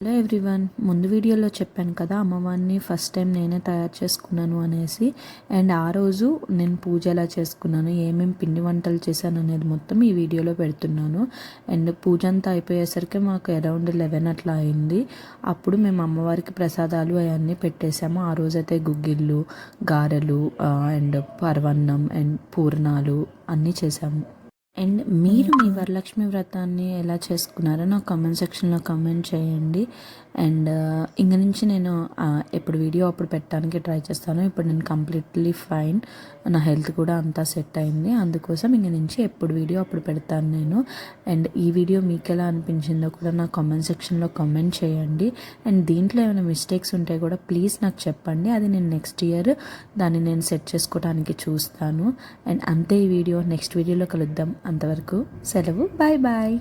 Hello everyone, ముందు వీడియోలో చెప్పాను కదా అమ్మవారిని ఫస్ట్ టైం నేనే తయారు చేసుకున్నాను అనేసి. అండ్ ఆ రోజు నేను పూజ ఎలా చేసుకున్నాను, ఏమేమి పిండి వంటలు చేశాను అనేది మొత్తం ఈ వీడియోలో పెడుతున్నాను. అండ్ పూజ అంతా అయిపోయేసరికి మాకు అరౌండ్ 11 అట్లా అయింది. అప్పుడు మేము అమ్మవారికి ప్రసాదాలు అవన్నీ పెట్టేశాము. ఆ రోజైతే గుగ్గిళ్ళు, గారెలు అండ్ పరవన్నం అండ్ పూర్ణాలు అన్నీ చేశాము. అండ్ మీరు మీ వరలక్ష్మి వ్రతాన్ని ఎలా చేసుకున్నారో నాకు కామెంట్ సెక్షన్లో కామెంట్ చేయండి. అండ్ ఇంక నుంచి నేను ఎప్పుడు వీడియో అప్పుడు పెట్టడానికి ట్రై చేస్తాను. ఇప్పుడు నేను కంప్లీట్లీ ఫైన్, నా హెల్త్ కూడా అంతా సెట్ అయింది. అందుకోసం ఇంక నుంచి ఎప్పుడు వీడియో అప్పుడు పెడతాను నేను. అండ్ ఈ వీడియో మీకు ఎలా అనిపించిందో కూడా నా కామెంట్ సెక్షన్లో కామెంట్ చేయండి. అండ్ దీంట్లో ఏమైనా మిస్టేక్స్ ఉంటే కూడా ప్లీజ్ నాకు చెప్పండి. అది నేను నెక్స్ట్ ఇయర్ దాన్ని నేను సెట్ చేసుకోవడానికి చూస్తాను. అండ్ అంతే, ఈ వీడియో నెక్స్ట్ వీడియోలో కలుద్దాం. అంతవరకు సెలవు, బాయ్ బాయ్.